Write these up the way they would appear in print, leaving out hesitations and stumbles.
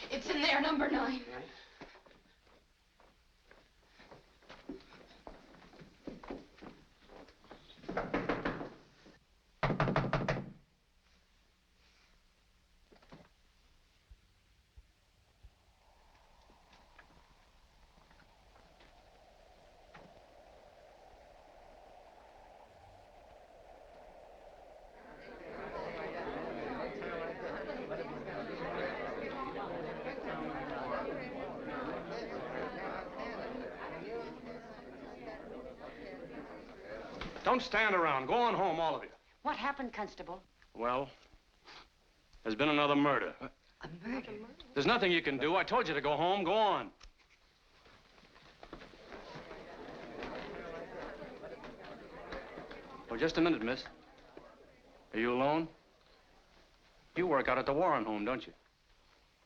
It's in there, number 9. Right. Don't stand around. Go on home, all of you. What happened, Constable? Well, there's been another murder. A murder? There's nothing you can do. I told you to go home. Go on. Well, just a minute, miss. Are you alone? You work out at the Warren home, don't you?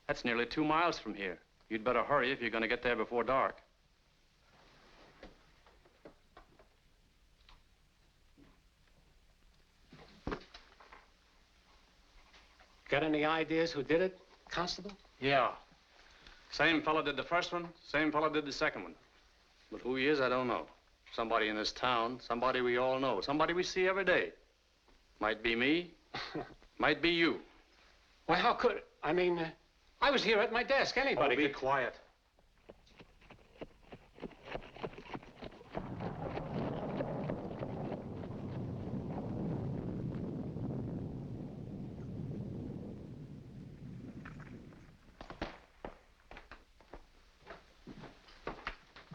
That's nearly 2 miles from here. You'd better hurry if you're going to get there before dark. Got any ideas who did it, Constable? Yeah. Same fellow did the first one, same fellow did the second one. But who he is, I don't know. Somebody in this town, somebody we all know, somebody we see every day. Might be me, might be you. Well, how could... I mean, I was here at my desk. Anybody Be could... quiet.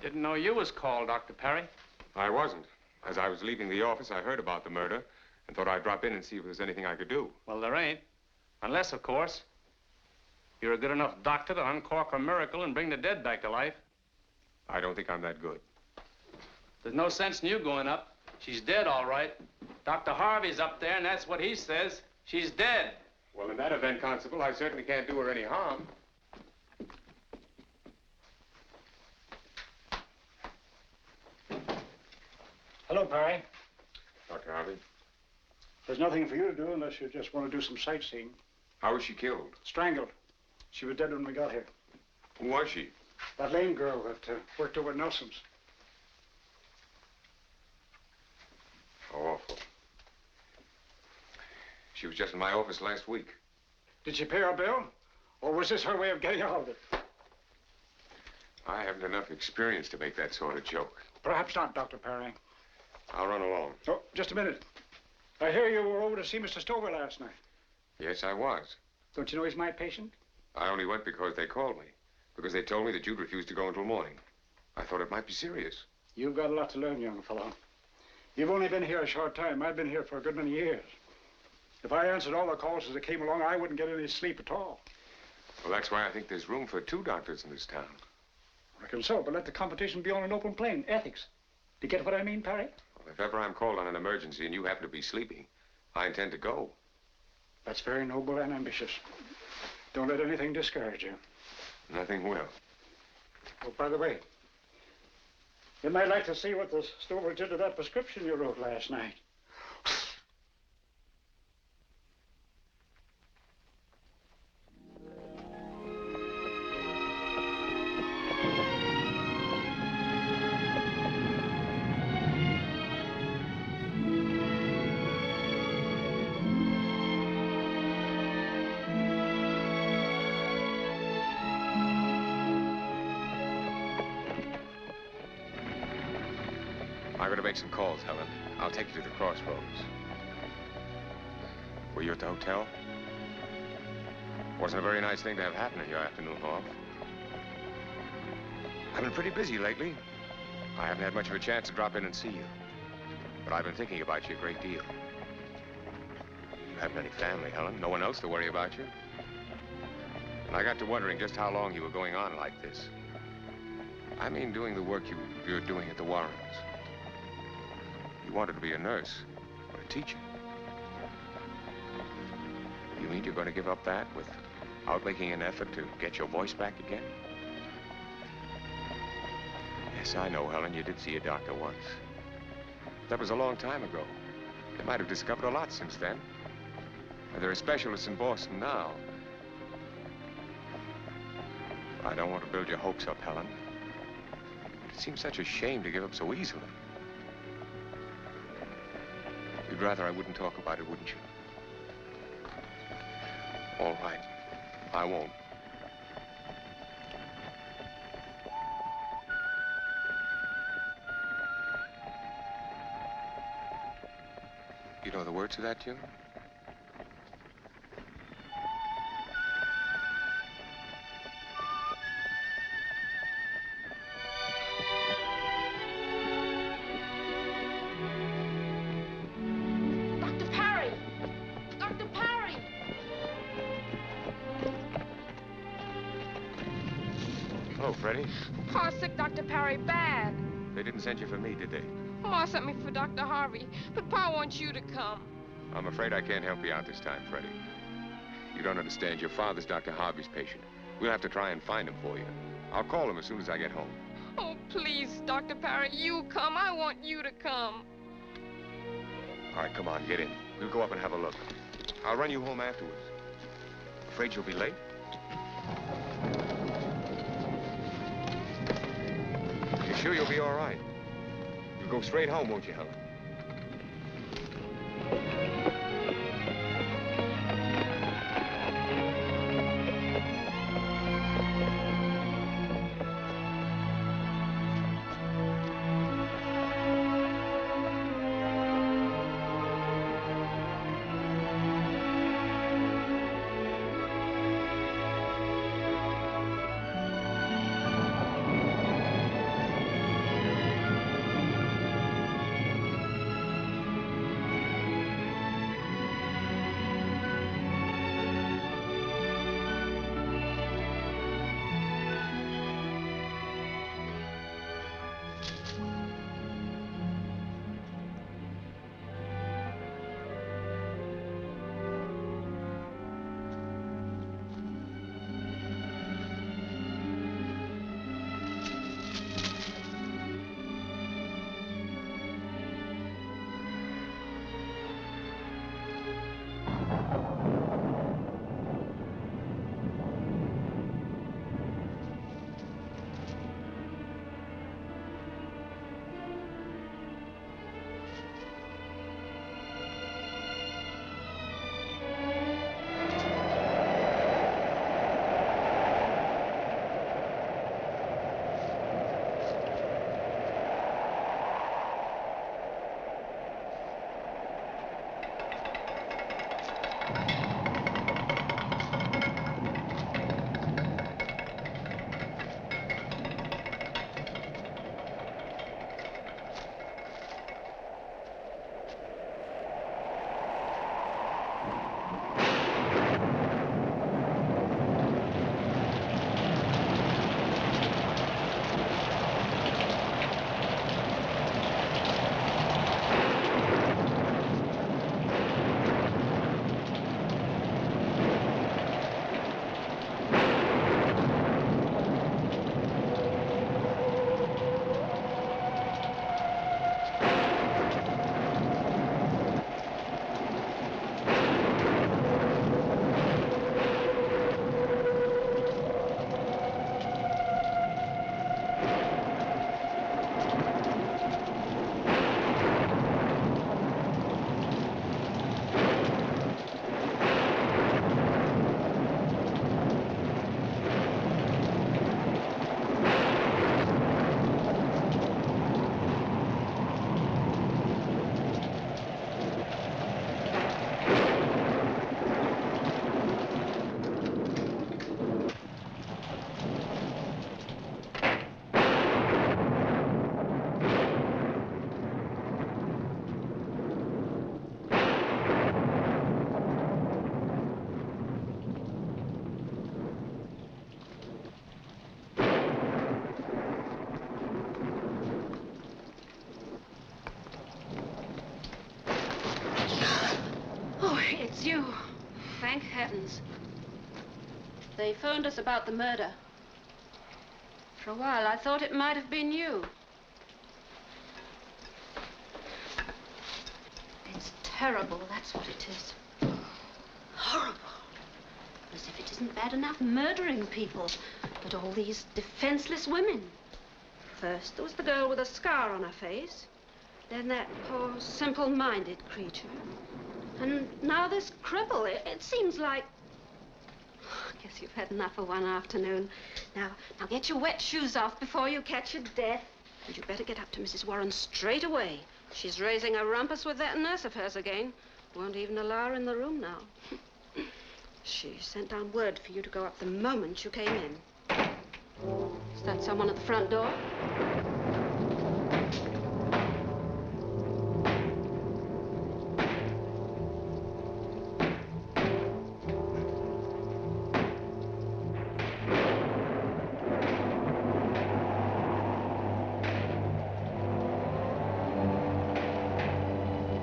Didn't know you was called, Dr. Perry. I wasn't. As I was leaving the office, I heard about the murder and thought I'd drop in and see if there was anything I could do. Well, there ain't. Unless, of course, you're a good enough doctor to uncork a miracle and bring the dead back to life. I don't think I'm that good. There's no sense in you going up. She's dead, all right. Dr. Harvey's up there, and that's what he says. She's dead. Well, in that event, Constable, I certainly can't do her any harm. Hello, Perry. Dr. Harvey, There's nothing for you to do unless you just want to do some sightseeing. how was she killed? Strangled. She was dead when we got here. Who was she? That lame girl that worked over at Nelson's. How awful. She was just in my office last week. Did she pay our bill? Or was this her way of getting out of it? I haven't enough experience to make that sort of joke. Perhaps not, Dr. Perry. I'll run along. Oh, just a minute. I hear you were over to see Mr. Stover last night. Yes, I was. Don't you know he's my patient? I only went because they called me. Because they told me that you'd refused to go until morning. I thought it might be serious. You've got a lot to learn, young fellow. You've only been here a short time. I've been here for a good many years. If I answered all the calls as they came along, I wouldn't get any sleep at all. Well, that's why I think there's room for 2 doctors in this town. I reckon so, but let the competition be on an open plane. Ethics. Do you get what I mean, Perry? Well, if ever I'm called on an emergency and you happen to be sleeping, I intend to go. That's very noble and ambitious. Don't let anything discourage you. Nothing will. Oh, by the way, you might like to see what the Stover did to that prescription you wrote last night. I'm going to make some calls, Helen. I'll take you to the crossroads. Were you at the hotel? Wasn't a very nice thing to have happen in your afternoon off. I've been pretty busy lately. I haven't had much of a chance to drop in and see you. But I've been thinking about you a great deal. You haven't any family, Helen. No one else to worry about you. And I got to wondering just how long you were going on like this. I mean, doing the work you're doing at the Warrens. You wanted to be a nurse or a teacher. You mean you're going to give up that without making an effort to get your voice back again? Yes, I know, Helen, you did see a doctor once. That was a long time ago. They might have discovered a lot since then. And there are specialists in Boston now. I don't want to build your hopes up, Helen. It seems such a shame to give up so easily. You'd rather I wouldn't talk about it, wouldn't you? All right. I won't. You know the words to that tune? Dr. Perry! Dr. Perry! Hello, Freddie. Pa's sick, Dr. Perry, bad. They didn't send you for me, did they? Ma sent me for Dr. Harvey, but Pa wants you to come. I'm afraid I can't help you out this time, Freddie. You don't understand. Your father's Dr. Harvey's patient. We'll have to try and find him for you. I'll call him as soon as I get home. Oh, please, Dr. Perry, you come. I want you to come. All right, come on, get in. We'll go up and have a look. I'll run you home afterwards. Afraid you'll be late? You sure you'll be all right? Go straight home, won't you, Helen? It's you. Thank heavens. They phoned us about the murder. For a while, I thought it might have been you. It's terrible, that's what it is. Horrible. As if it isn't bad enough murdering people, but all these defenseless women. First, there was the girl with a scar on her face. Then that poor, simple-minded creature. And now this cripple. It seems like... I guess you've had enough for one afternoon. Now get your wet shoes off before you catch your death. And you better get up to Mrs. Warren straight away. She's raising a rumpus with that nurse of hers again. Won't even allow her in the room now. She sent down word for you to go up the moment you came in. Is that someone at the front door?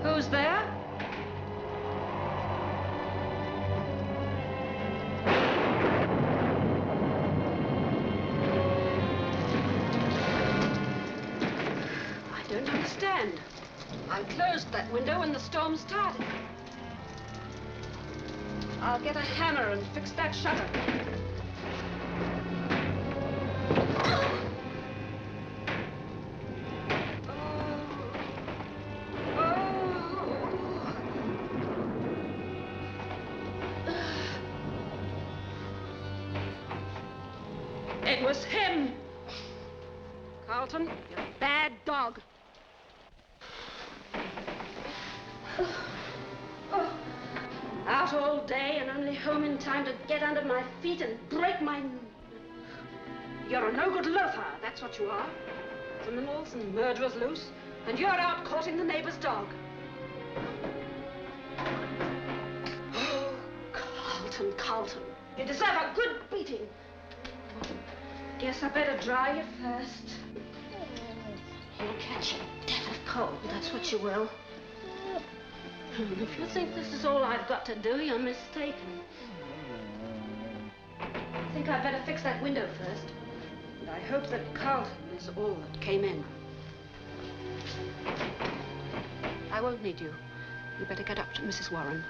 Who's there? I don't understand. I closed that window when the storm started. I'll get a hammer and fix that shutter. Oh, It was him. Carlton, you're a bad dog. Out all day and only home in time to get under my feet and break my... You're a no-good loafer, that's what you are. Criminals and murderers loose, and you're out courting the neighbor's dog. Oh, Carlton, you deserve a good beating. Guess I better dry you first. You'll catch a death of cold, that's what you will. If you think this is all I've got to do, you're mistaken. I think I'd better fix that window first. And I hope that Carlton is all that came in. I won't need you. You better get up to Mrs. Warren.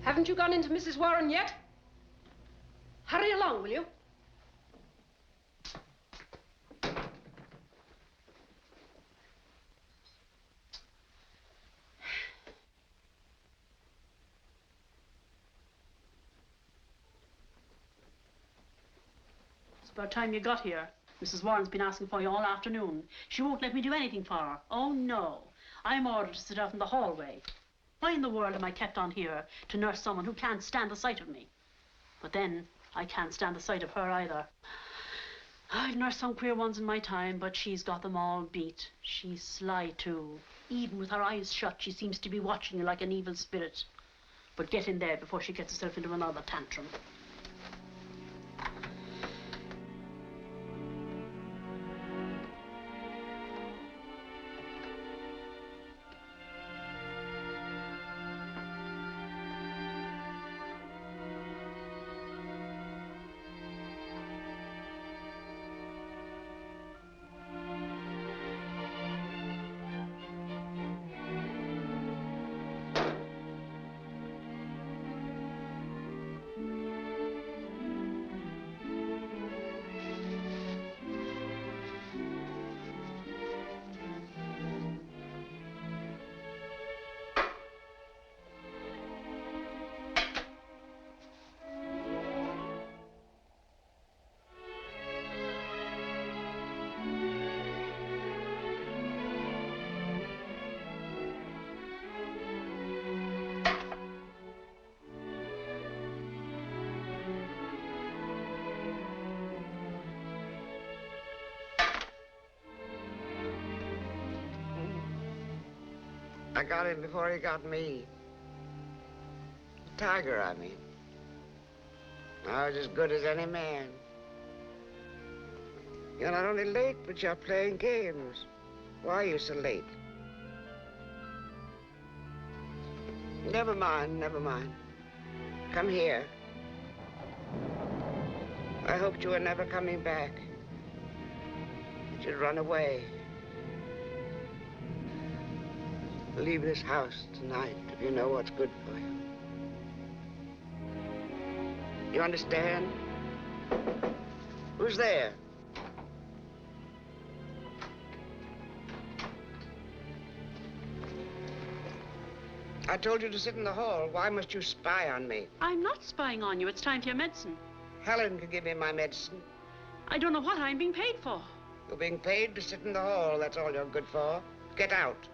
Haven't you gone into Mrs. Warren yet? Hurry along, will you? It's about time you got here. Mrs. Warren's been asking for you all afternoon. She won't let me do anything for her. Oh, no. I'm ordered to sit out in the hallway. Why in the world am I kept on here to nurse someone who can't stand the sight of me? But then, I can't stand the sight of her either. I've nursed some queer ones in my time, but she's got them all beat. She's sly, too. Even with her eyes shut, she seems to be watching you like an evil spirit. But get in there before she gets herself into another tantrum. I got him before he got me. Tiger, I mean. I was as good as any man. You're not only late, but you're playing games. Why are you so late? Never mind, never mind. Come here. I hoped you were never coming back. That you'd run away. leave this house tonight if you know what's good for you. You understand? Who's there? I told you to sit in the hall. Why must you spy on me? I'm not spying on you. It's time for your medicine. Helen can give me my medicine. I don't know what I'm being paid for. You're being paid to sit in the hall. That's all you're good for. Get out.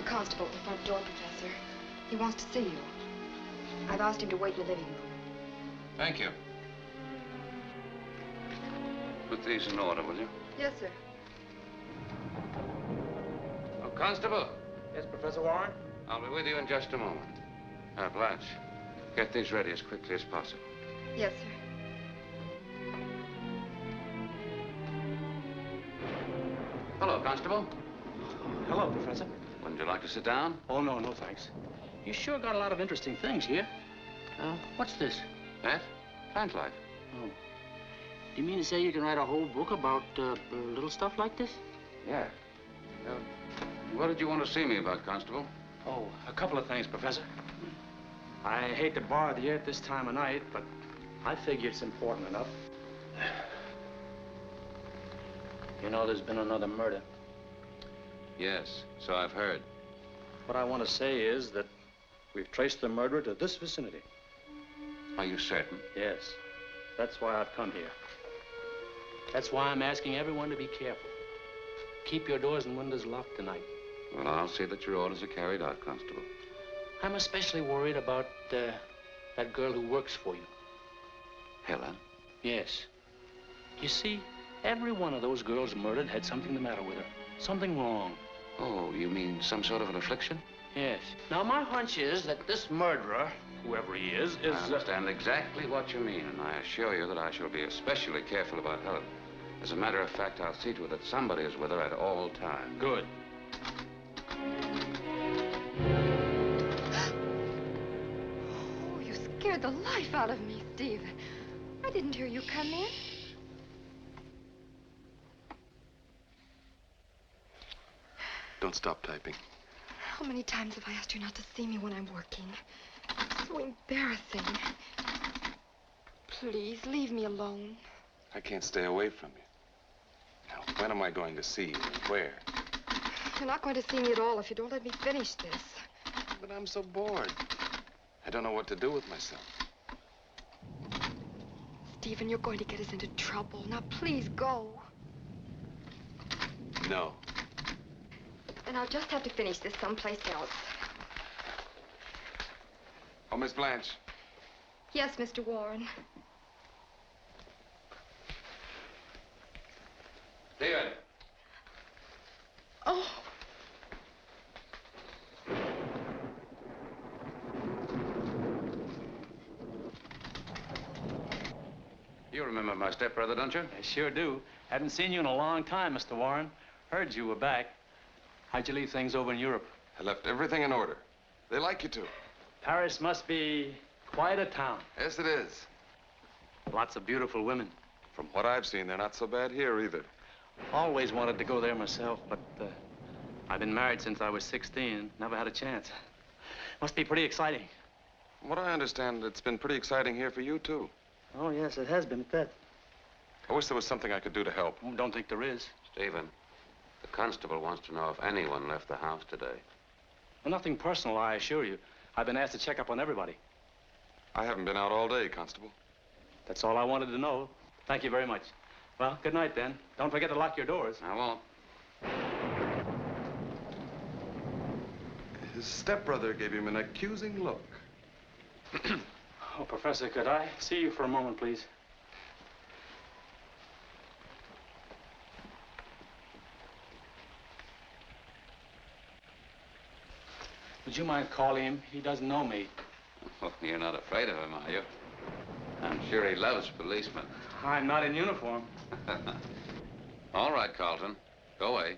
Constable at the front door, Professor. He wants to see you. I've asked him to wait in the living room. Thank you. Put these in order, will you? Yes, sir. Oh, Constable. Yes, Professor Warren? I'll be with you in just a moment. Blanche, get these ready as quickly as possible. Yes, sir. Hello, Constable. Hello, Professor. Wouldn't you like to sit down? Oh, no, no, thanks. You sure got a lot of interesting things here. What's this? That? Plant life. Oh. Do you mean to say you can write a whole book about little stuff like this? Yeah. What did you want to see me about, Constable? Oh, a couple of things, Professor. I hate to bother you at this time of night, but I figure it's important enough. You know, there's been another murder. Yes, so I've heard. What I want to say is that we've traced the murderer to this vicinity. Are you certain? Yes. That's why I've come here. That's why I'm asking everyone to be careful. Keep your doors and windows locked tonight. Well, I'll see that your orders are carried out, Constable. I'm especially worried about that girl who works for you. Helen? Yes. You see, every one of those girls murdered had something the matter with her. Something wrong. Oh, you mean some sort of an affliction? Yes. Now, my hunch is that this murderer, whoever he is... I understand exactly what you mean, and I assure you that I shall be especially careful about Helen. As a matter of fact, I'll see to it that somebody is with her at all times. Good. Oh, you scared the life out of me, Steve. I didn't hear you come in. Don't stop typing. How many times have I asked you not to see me when I'm working? It's so embarrassing. Please, leave me alone. I can't stay away from you. Now, when am I going to see you and where? You're not going to see me at all if you don't let me finish this. But I'm so bored. I don't know what to do with myself. Stephen, you're going to get us into trouble. Now, please go. No. Then I'll just have to finish this someplace else. Oh, Miss Blanche. Yes, Mr. Warren. David. Oh. You remember my stepbrother, don't you? I sure do. Haven't seen you in a long time, Mr. Warren. Heard you were back. How'd you leave things over in Europe? I left everything in order. They like you to. Paris must be quite a town. Yes, it is. Lots of beautiful women. From what I've seen, they're not so bad here either. Always wanted to go there myself, but I've been married since I was 16. Never had a chance. Must be pretty exciting. From what I understand, it's been pretty exciting here for you, too. Oh, yes, it has been at that. I wish there was something I could do to help. Don't think there is. Stephen, the constable wants to know if anyone left the house today. Well, nothing personal, I assure you. I've been asked to check up on everybody. I haven't been out all day, Constable. That's all I wanted to know. Thank you very much. Well, good night, then. Don't forget to lock your doors. I won't. His stepbrother gave him an accusing look. Oh, Professor, could I see you for a moment, please? Would you mind calling him? He doesn't know me. Well, you're not afraid of him, are you? I'm sure he loves policemen. I'm not in uniform. All right, Carlton. Go away.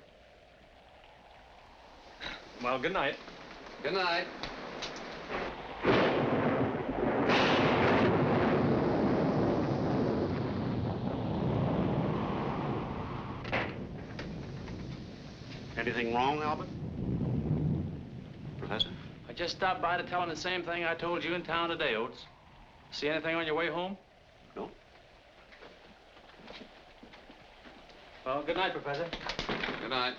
Well, good night. Good night. Anything wrong, Albert? Professor? I just stopped by to tell him the same thing I told you in town today, Oates. See anything on your way home? No. Well, good night, Professor. Good night.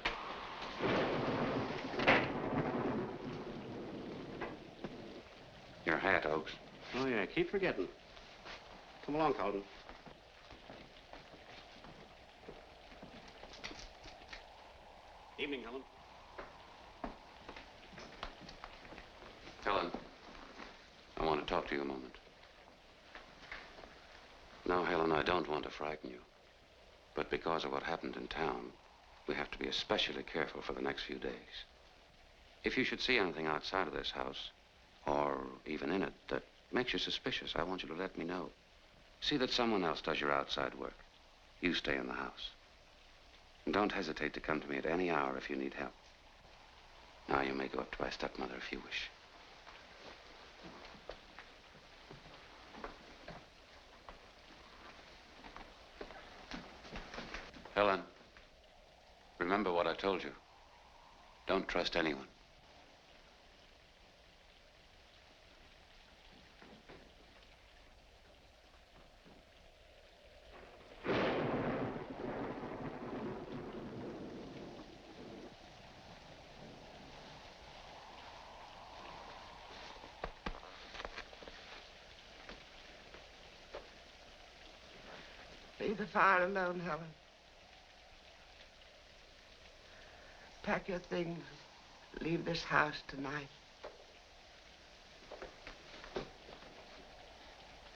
Your hat, Oakes. Oh, yeah, keep forgetting. Come along, Carlton. Evening, Helen. Helen, I want to talk to you a moment. Now, Helen, I don't want to frighten you, but because of what happened in town, we have to be especially careful for the next few days. If you should see anything outside of this house, or even in it, that makes you suspicious, I want you to let me know. See that someone else does your outside work. You stay in the house. And don't hesitate to come to me at any hour if you need help. Now, you may go up to my stepmother if you wish. Helen, remember what I told you. Don't trust anyone. Leave the fire alone, Helen. Pack your things. Leave this house tonight.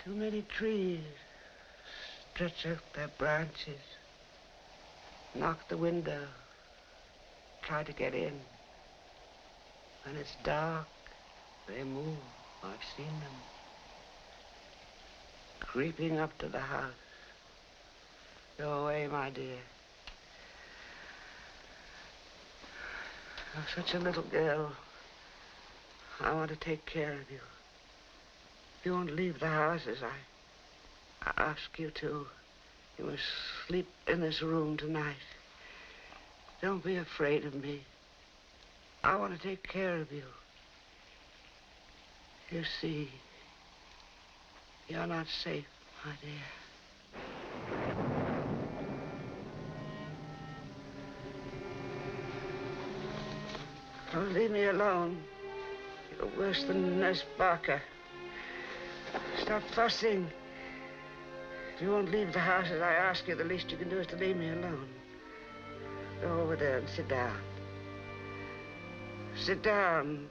Too many trees stretch out their branches. Knock the window. Try to get in. When it's dark, they move. I've seen them. Creeping up to the house. Go away, my dear. You're such a little girl. I want to take care of you. If you won't leave the house as I ask you to, you must sleep in this room tonight. Don't be afraid of me. I want to take care of you. You see, you're not safe, my dear. Oh, leave me alone. You're worse than Nurse Barker. Stop fussing. If you won't leave the house as I ask you, the least you can do is to leave me alone. Go over there and sit down. Sit down.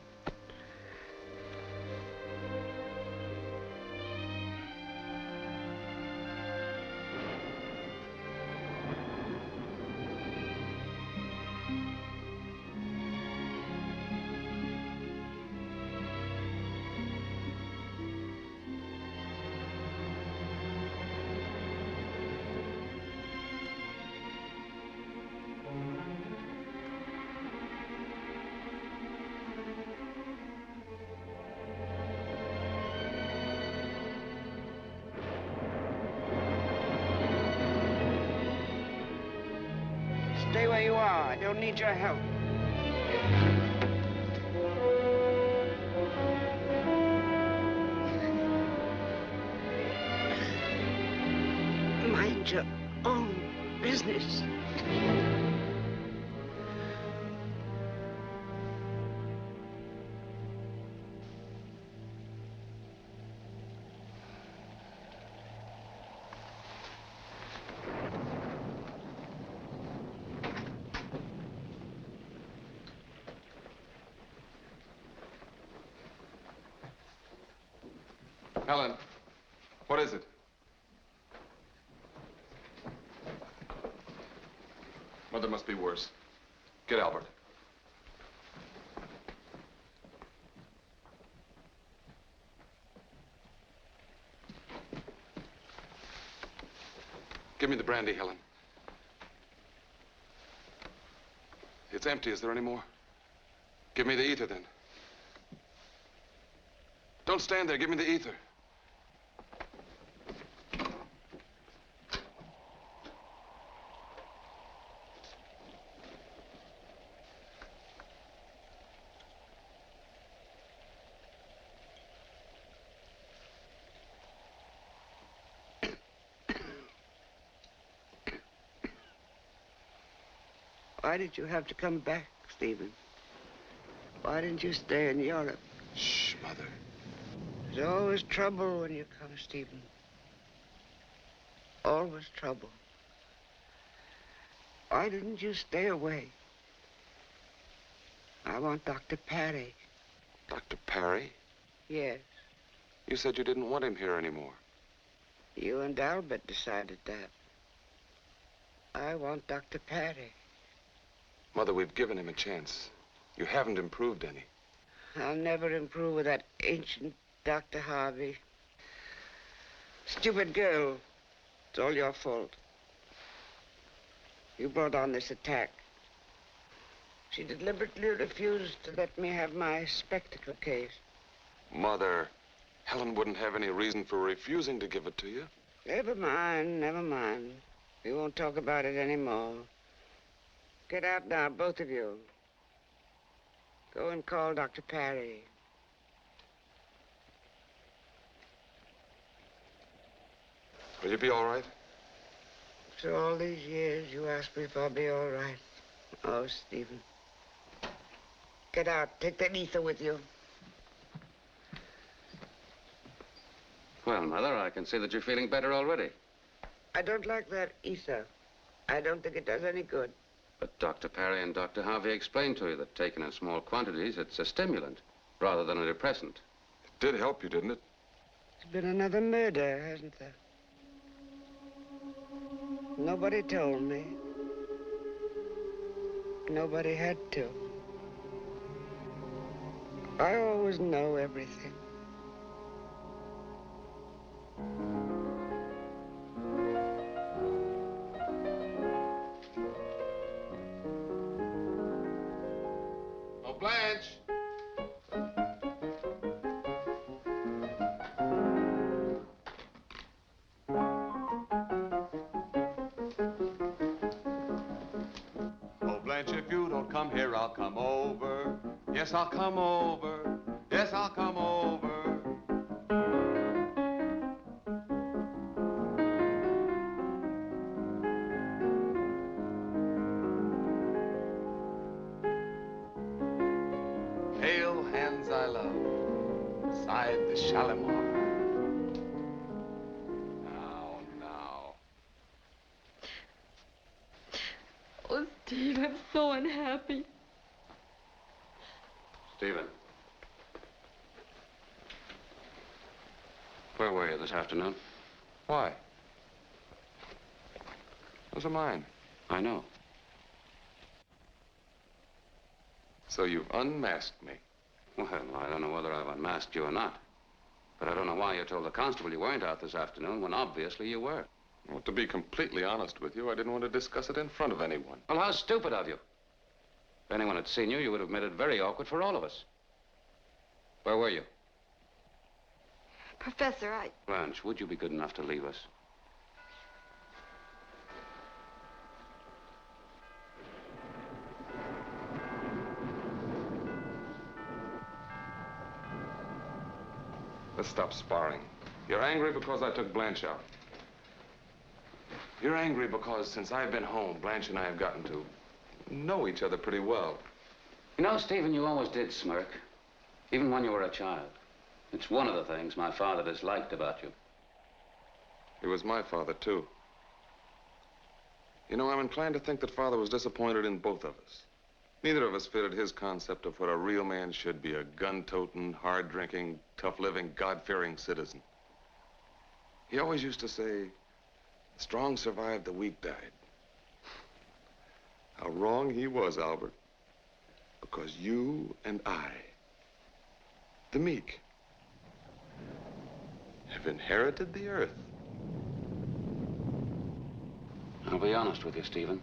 Stay where you are. I don't need your help. Mind your own business. Helen, what is it? Mother must be worse. Get Albert. Give me the brandy, Helen. It's empty. Is there any more? Give me the ether, then. Don't stand there. Give me the ether. Why did you have to come back, Stephen? Why didn't you stay in Europe? Shh, Mother. There's always trouble when you come, Stephen. Always trouble. Why didn't you stay away? I want Dr. Parry. Dr. Parry? Yes. You said you didn't want him here anymore. You and Albert decided that. I want Dr. Parry. Mother, we've given him a chance. You haven't improved any. I'll never improve with that ancient Dr. Harvey. Stupid girl. It's all your fault. You brought on this attack. She deliberately refused to let me have my spectacle case. Mother, Helen wouldn't have any reason for refusing to give it to you. Never mind, never mind. We won't talk about it anymore. Get out now, both of you. Go and call Dr. Parry. Will you be all right? After all these years, you ask me if I'll be all right. Oh, Stephen. Get out. Take that ether with you. Well, Mother, I can see that you're feeling better already. I don't like that ether. I don't think it does any good. But Dr. Parry and Dr. Harvey explained to you that taken in small quantities, it's a stimulant rather than a depressant. It did help you, didn't it? There's been another murder, hasn't there? Nobody told me. Nobody had to. I always know everything. Oh, Blanche! Blanche, if you don't come here, I'll come over. Yes, I'll come over. Yes, I'll come over. Pale hands I love, beside the Shalimar. Now. Oh, Steve, I'm so unhappy. Stephen. Where were you this afternoon? Why? Those are mine. I know. So you've unmasked me. Well, I don't know whether I've unmasked you or not. But I don't know why you told the constable you weren't out this afternoon when obviously you were. Well, to be completely honest with you, I didn't want to discuss it in front of anyone. Well, how stupid of you. If anyone had seen you, you would have made it very awkward for all of us. Where were you? Professor, Blanche, would you be good enough to leave us? Let's stop sparring. You're angry because I took Blanche out. You're angry because since I've been home, Blanche and I have gotten to know each other pretty well. You know, Stephen, you always did smirk, even when you were a child. It's one of the things my father disliked about you. He was my father, too. You know, I'm inclined to think that Father was disappointed in both of us. Neither of us fitted his concept of what a real man should be, a gun-toting, hard-drinking, tough-living, God-fearing citizen. He always used to say, "The strong survived, the weak died." How wrong he was, Albert. Because you and I, the meek, have inherited the earth. I'll be honest with you, Stephen.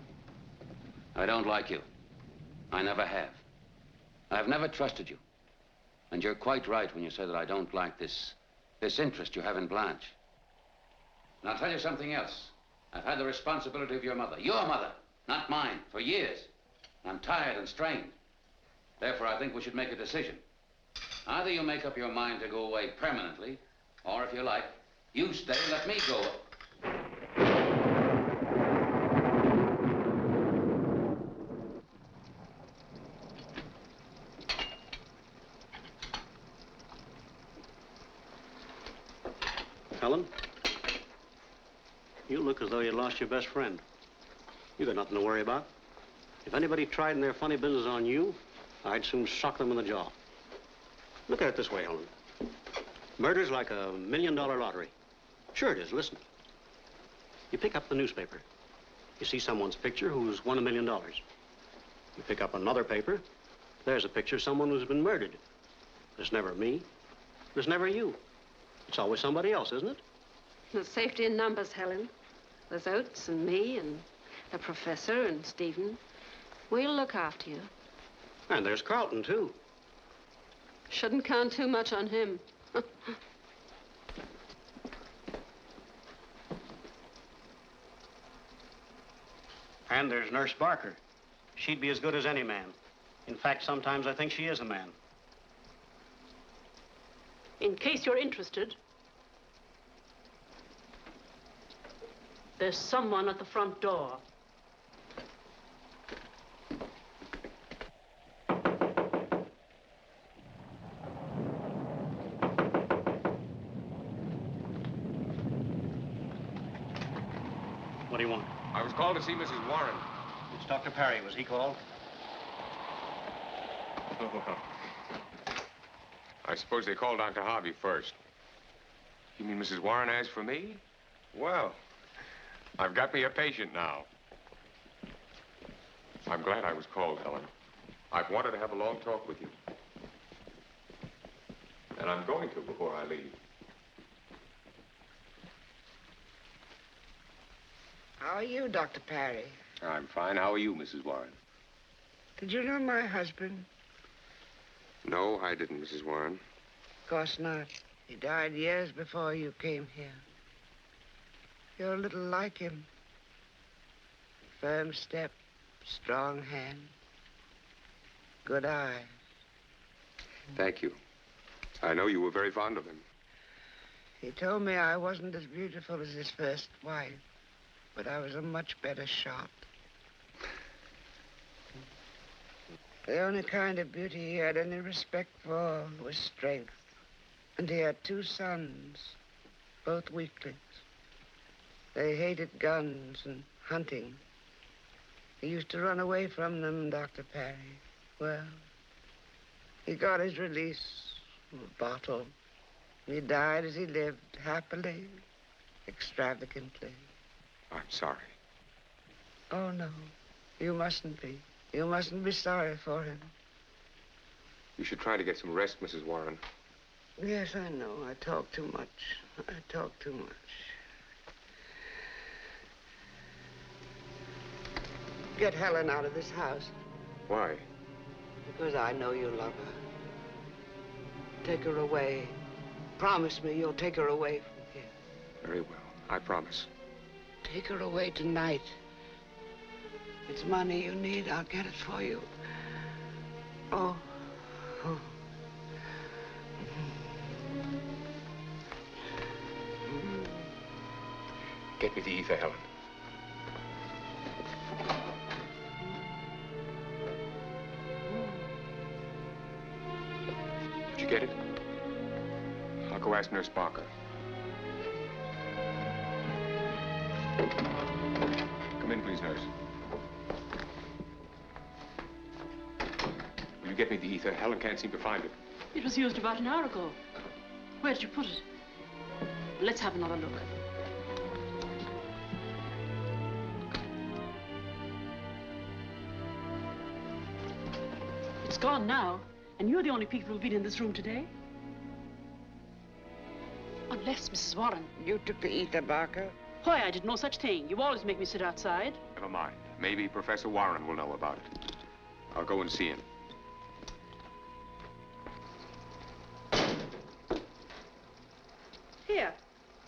I don't like you. I never have. I've never trusted you. And you're quite right when you say that I don't like this interest you have in Blanche. And I'll tell you something else. I've had the responsibility of your mother, not mine, for years. I'm tired and strained. Therefore, I think we should make a decision. Either you make up your mind to go away permanently, or if you like, you stay and let me go. Helen, you look as though you lost your best friend. You got nothing to worry about. If anybody tried in their funny business on you, I'd soon sock them in the jaw. Look at it this way, Helen. Murder's like a $1 million lottery. Sure it is, listen. You pick up the newspaper. You see someone's picture who's won $1 million. You pick up another paper. There's a picture of someone who's been murdered. There's never me. There's never you. It's always somebody else, isn't it? There's safety in numbers, Helen. There's Oates and me and the professor and Stephen. We'll look after you. And there's Carlton, too. Shouldn't count too much on him. And there's Nurse Barker. She'd be as good as any man. In fact, sometimes I think she is a man. In case you're interested, there's someone at the front door. What do you want? I was called to see Mrs. Warren. It's Dr. Parry. Was he called? Oh, well. I suppose they called Dr. Harvey first. You mean Mrs. Warren asked for me? Well, I've got me a patient now. I'm glad I was called, Helen. I've wanted to have a long talk with you. And I'm going to before I leave. How are you, Dr. Parry? I'm fine. How are you, Mrs. Warren? Did you know my husband? No, I didn't, Mrs. Warren. Of course not. He died years before you came here. You're a little like him. Firm step, strong hand, good eye. Thank you. I know you were very fond of him. He told me I wasn't as beautiful as his first wife, but I was a much better shot. The only kind of beauty he had any respect for was strength. And he had 2 sons, both weaklings. They hated guns and hunting. He used to run away from them, Dr. Parry. Well, he got his release from a bottle. He died as he lived, happily, extravagantly. I'm sorry. Oh, no. You mustn't be. You mustn't be sorry for him. You should try to get some rest, Mrs. Warren. Yes, I know. I talk too much. I talk too much. Get Helen out of this house. Why? Because I know you love her. Take her away. Promise me you'll take her away from here. Very well. I promise. Take her away tonight. It's money you need. I'll get it for you. Oh. Oh. Get me the ether, Helen. Did you get it? I'll go ask Nurse Barker. Come in, please, nurse. Will you get me the ether? Helen can't seem to find it. It was used about an hour ago. Where did you put it? Let's have another look. It's gone now, and you're the only people who've been in this room today. Unless, Mrs. Warren. You took the ether, Barker? Why, I did no such thing. You always make me sit outside. Never mind. Maybe Professor Warren will know about it. I'll go and see him. Here,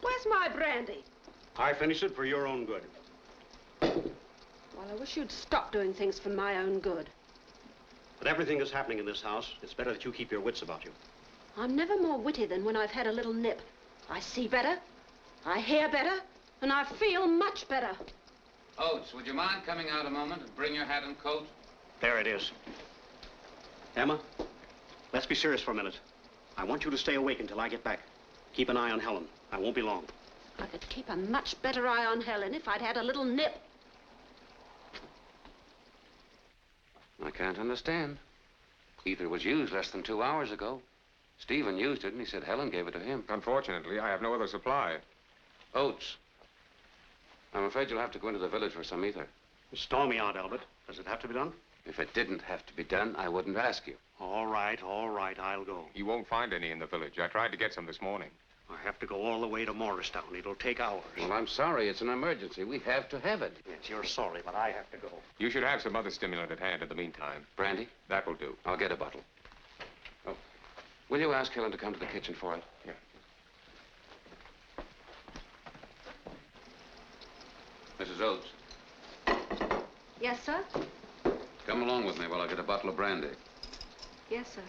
where's my brandy? I finished it for your own good. Well, I wish you'd stop doing things for my own good. With everything that's happening in this house, it's better that you keep your wits about you. I'm never more witty than when I've had a little nip. I see better, I hear better, and I feel much better. Oates, would you mind coming out a moment and bring your hat and coat? There it is. Emma, let's be serious for a minute. I want you to stay awake until I get back. Keep an eye on Helen. I won't be long. I could keep a much better eye on Helen if I'd had a little nip. I can't understand. Ether was used less than 2 hours ago. Stephen used it, and he said Helen gave it to him. Unfortunately, I have no other supply. Oates, I'm afraid you'll have to go into the village for some ether. Stall me out, Albert. Does it have to be done? If it didn't have to be done, I wouldn't ask you. All right, I'll go. You won't find any in the village. I tried to get some this morning. I have to go all the way to Morristown. It'll take hours. Well, I'm sorry. It's an emergency. We have to have it. Yes, you're sorry, but I have to go. You should have some other stimulant at hand in the meantime. Brandy? That will do. I'll get a bottle. Oh, will you ask Helen to come to the kitchen for it? Yeah. Mrs. Oates, Yes, sir? come along with me while I get a bottle of brandy. Yes, sir.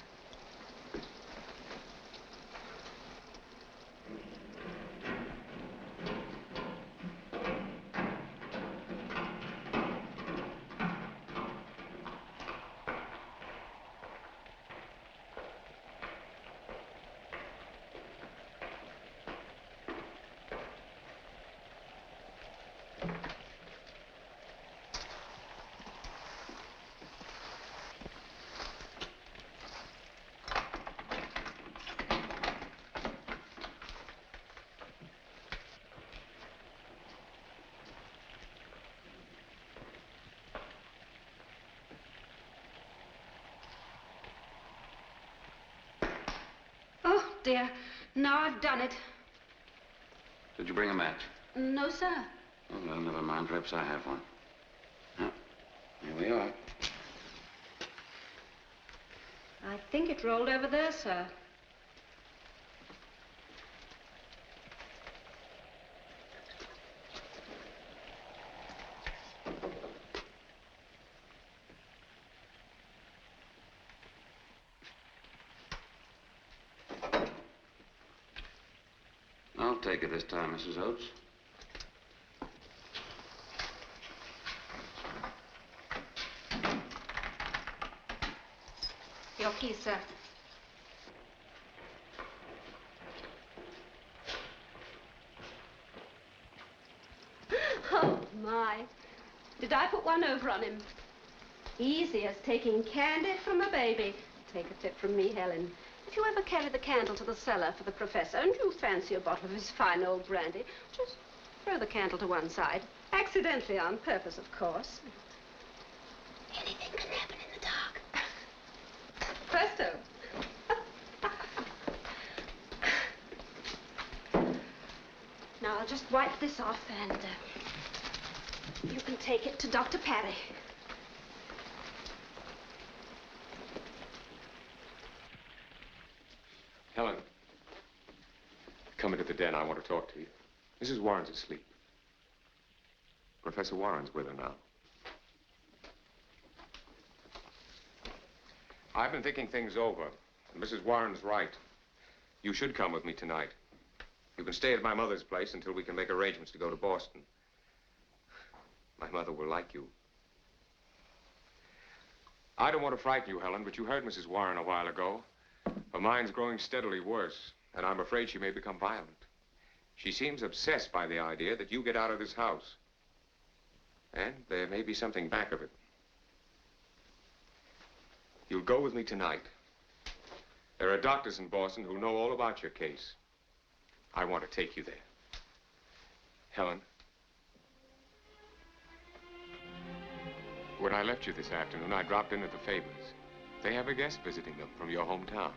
Oh, dear. Now I've done it. Did you bring a match? No, sir. Oh, well, never mind. Perhaps I have one. Now, here we are. I think it rolled over there, sir. I'll take it this time, Mrs. Oates. Your key, sir. Oh, my. Did I put one over on him? Easy as taking candy from a baby. Take a tip from me, Helen. If you ever carry the candle to the cellar for the professor and you fancy a bottle of his fine old brandy, just throw the candle to one side. Accidentally, on purpose, of course. Anything can happen in the dark. Presto. Now, I'll just wipe this off and you can take it to Dr. Parry. Helen, come into the den. I want to talk to you. Mrs. Warren's asleep. Professor Warren's with her now. I've been thinking things over, and Mrs. Warren's right. You should come with me tonight. You can stay at my mother's place until we can make arrangements to go to Boston. My mother will like you. I don't want to frighten you, Helen, but you heard Mrs. Warren a while ago. Her mind's growing steadily worse, and I'm afraid she may become violent. She seems obsessed by the idea that you get out of this house. And there may be something back of it. You'll go with me tonight. There are doctors in Boston who know all about your case. I want to take you there. Helen, when I left you this afternoon, I dropped in at the Fabers. They have a guest visiting them from your hometown.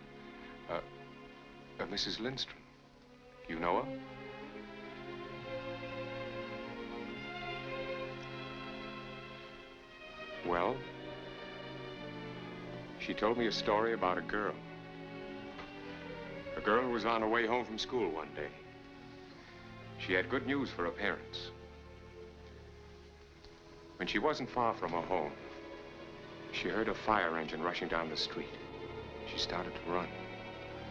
Mrs. Lindstrom. You know her? Well, she told me a story about a girl. A girl who was on her way home from school one day. She had good news for her parents. When she wasn't far from her home, she heard a fire engine rushing down the street. She started to run.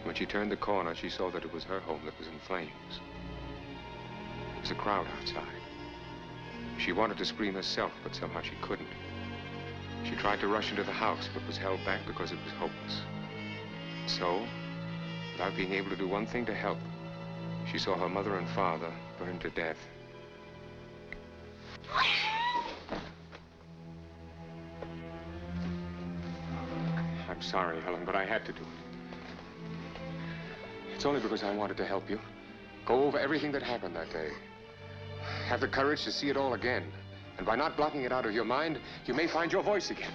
When she turned the corner, she saw that it was her home that was in flames. There was a crowd outside. She wanted to scream herself, but somehow she couldn't. She tried to rush into the house, but was held back because it was hopeless. So, without being able to do one thing to help, she saw her mother and father burned to death. I'm sorry, Helen, but I had to do it. It's only because I wanted to help you. Go over everything that happened that day. Have the courage to see it all again. And by not blocking it out of your mind, you may find your voice again.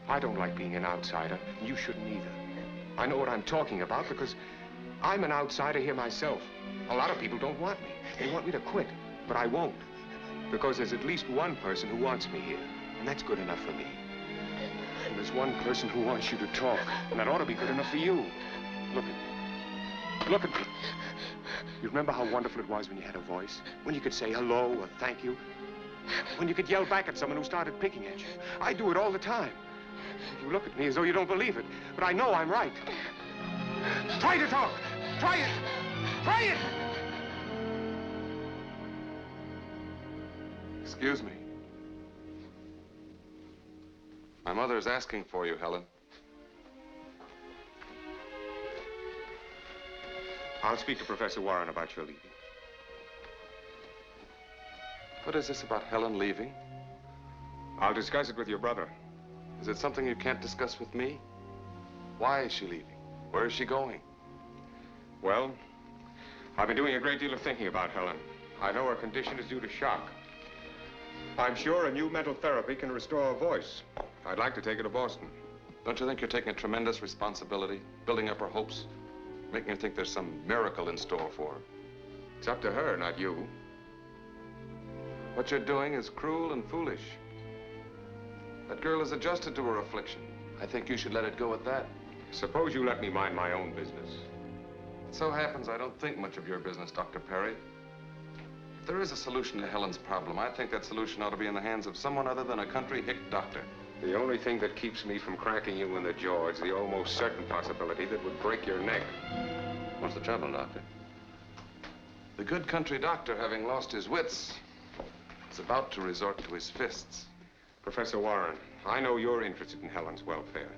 I don't like being an outsider, and you shouldn't either. I know what I'm talking about because I'm an outsider here myself. A lot of people don't want me. They want me to quit, but I won't. Because there's at least one person who wants me here, and that's good enough for me. And there's one person who wants you to talk, and that ought to be good enough for you. Look at me. Look at me. You remember how wonderful it was when you had a voice? When you could say hello or thank you? When you could yell back at someone who started picking at you? I do it all the time. You look at me as though you don't believe it, but I know I'm right. Try to talk. Try it. Try it. Excuse me. My mother is asking for you, Helen. I'll speak to Professor Warren about your leaving. What is this about Helen leaving? I'll discuss it with your brother. Is it something you can't discuss with me? Why is she leaving? Where is she going? Well, I've been doing a great deal of thinking about Helen. I know her condition is due to shock. I'm sure a new mental therapy can restore her voice. I'd like to take her to Boston. Don't you think you're taking a tremendous responsibility, building up her hopes, making her think there's some miracle in store for her? It's up to her, not you. What you're doing is cruel and foolish. That girl is adjusted to her affliction. I think you should let it go at that. Suppose you let me mind my own business. It so happens I don't think much of your business, Dr. Perry. If there is a solution to Helen's problem, I think that solution ought to be in the hands of someone other than a country hick doctor. The only thing that keeps me from cracking you in the jaw is the almost certain possibility that would break your neck. What's the trouble, Doctor? The good country doctor, having lost his wits, is about to resort to his fists. Professor Warren, I know you're interested in Helen's welfare.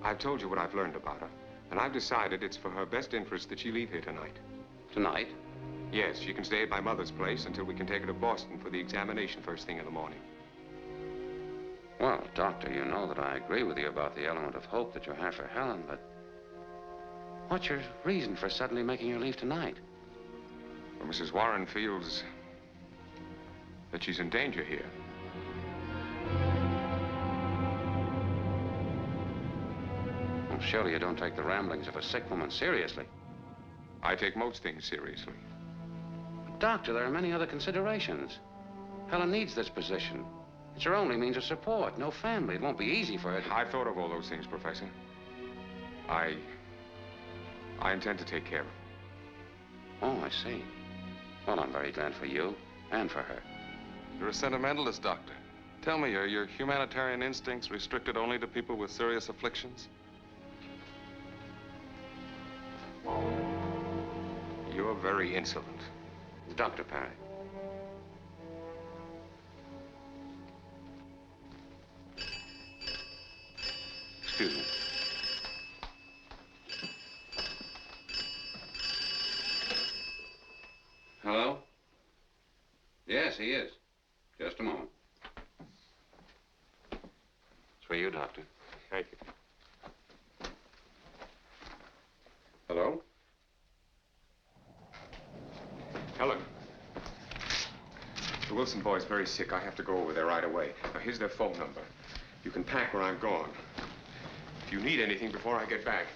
I've told you what I've learned about her, and I've decided it's for her best interest that she leave here tonight. Tonight? Yes, she can stay at my mother's place until we can take her to Boston for the examination first thing in the morning. Well, Doctor, you know that I agree with you about the element of hope that you have for Helen, but what's your reason for suddenly making her leave tonight? Well, Mrs. Warren feels that she's in danger here. Well, surely you don't take the ramblings of a sick woman seriously. I take most things seriously. Doctor, there are many other considerations. Helen needs this position. It's her only means of support. No family. It won't be easy for her to... I've thought of all those things, Professor. I intend to take care of her. Oh, I see. Well, I'm very glad for you and for her. You're a sentimentalist, Doctor. Tell me, are your humanitarian instincts restricted only to people with serious afflictions? You're very insolent. Dr. Perry. Excuse me. Hello? Yes, he is. Just a moment. It's for you, Doctor. Thank you. Hello? Helen. The Wilson boy's very sick. I have to go over there right away. Now, here's their phone number. You can pack when I'm gone. If you need anything before I get back,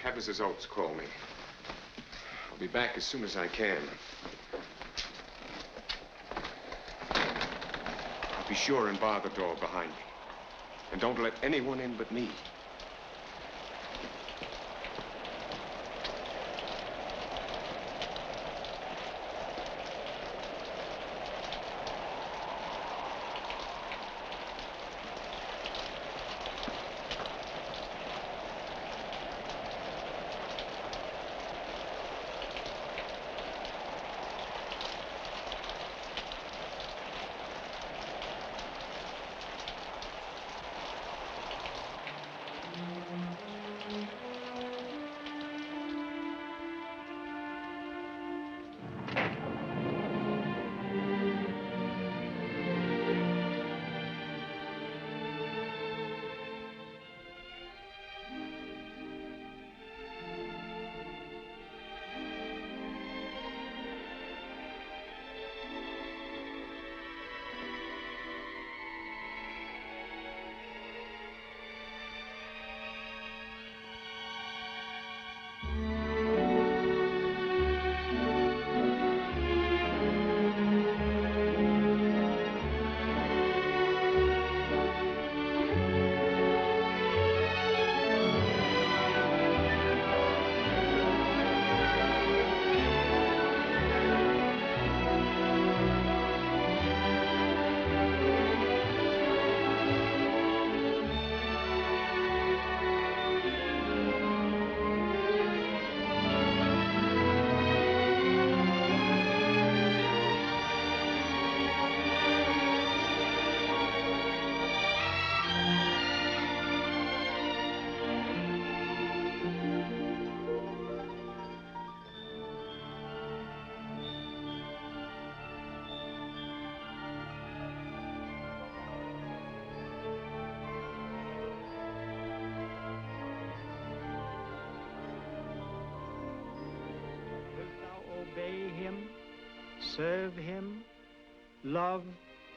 have Mrs. Oates call me. I'll be back as soon as I can. Be sure and bar the door behind me. And don't let anyone in but me. Obey him, serve him, love,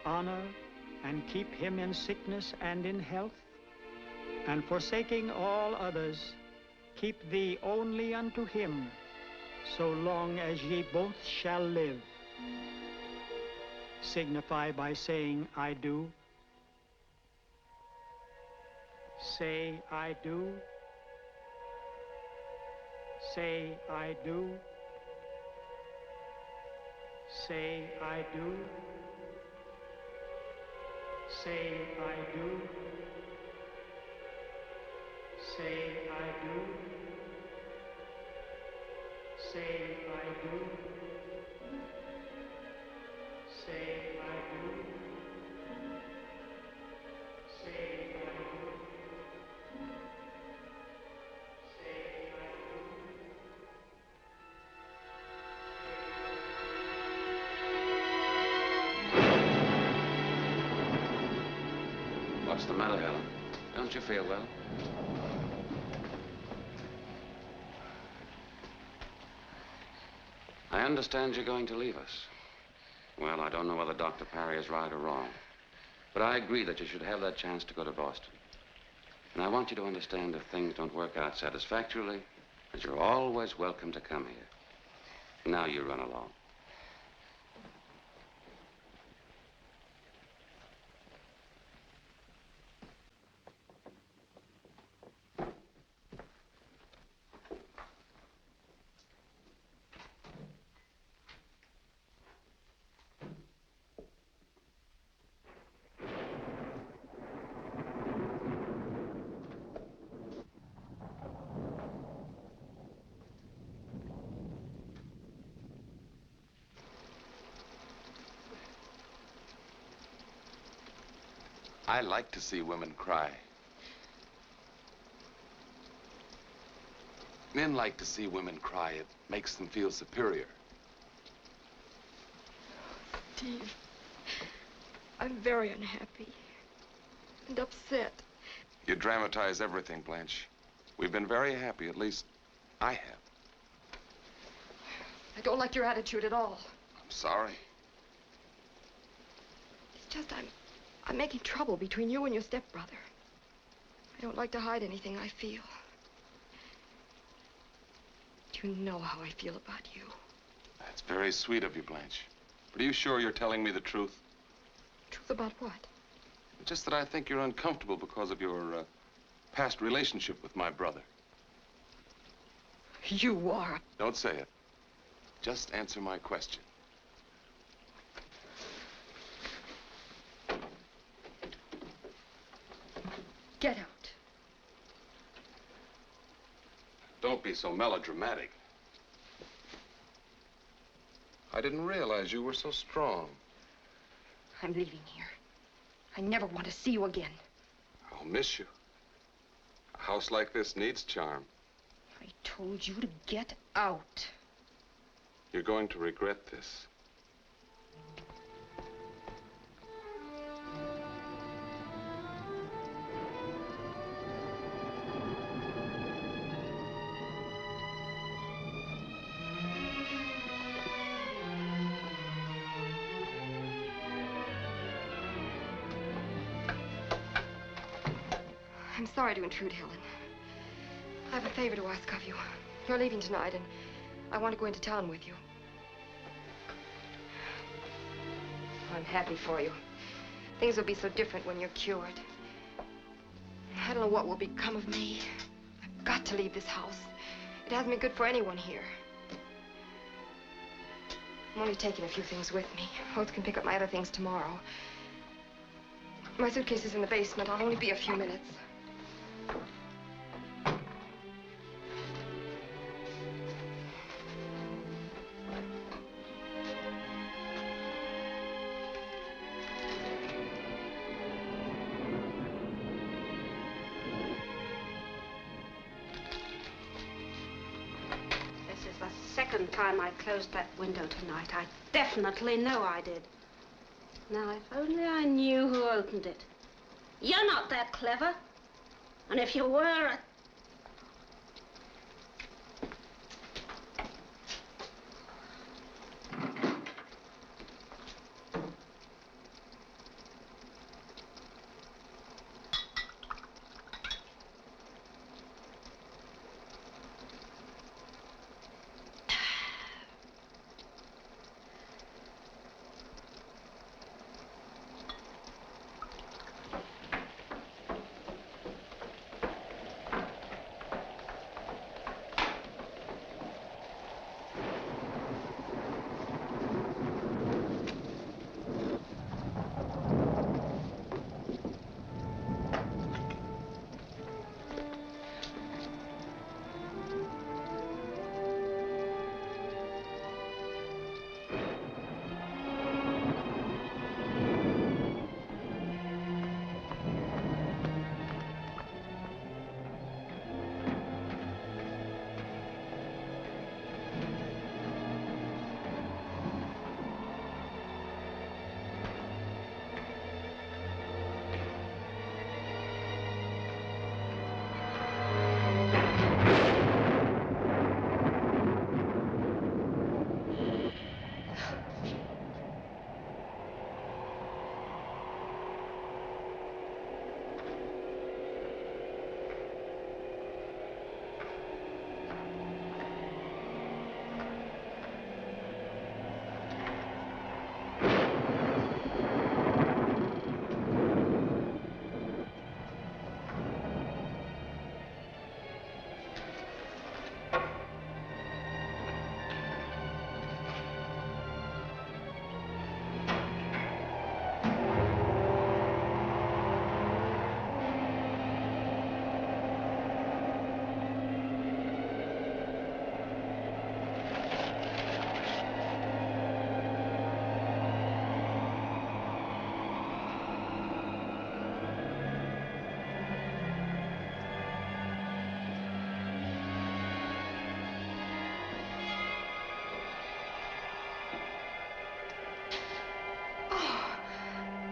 honor, and keep him in sickness and in health, and forsaking all others, keep thee only unto him, so long as ye both shall live. Signify by saying, I do. Say, I do. Say, I do. Say, I do. Say, I do. Say, I do. Say, I do. Say, I do. Say, I do. Say, I do. What's the matter, Helen? Don't you feel well? I understand you're going to leave us. Well, I don't know whether Dr. Parry is right or wrong, but I agree that you should have that chance to go to Boston. And I want you to understand if things don't work out satisfactorily, that you're always welcome to come here. Now you run along. I like to see women cry. Men like to see women cry. It makes them feel superior. Steve, I'm very unhappy and upset. You dramatize everything, Blanche. We've been very happy, at least I have. I don't like your attitude at all. I'm sorry. It's just I'm making trouble between you and your stepbrother. I don't like to hide anything I feel. You know how I feel about you. That's very sweet of you, Blanche. But are you sure you're telling me the truth? Truth about what? Just that I think you're uncomfortable because of your past relationship with my brother. You are. Don't say it. Just answer my question. Get out. Don't be so melodramatic. I didn't realize you were so strong. I'm leaving here. I never want to see you again. I'll miss you. A house like this needs charm. I told you to get out. You're going to regret this. I'm sorry to intrude, Helen. I have a favor to ask of you. You're leaving tonight, and I want to go into town with you. I'm happy for you. Things will be so different when you're cured. I don't know what will become of me. I've got to leave this house. It hasn't been good for anyone here. I'm only taking a few things with me. Oates can pick up my other things tomorrow. My suitcase is in the basement. I'll only be a few minutes. Second time I closed that window tonight. I definitely know I did. Now, if only I knew who opened it. You're not that clever. And if you were,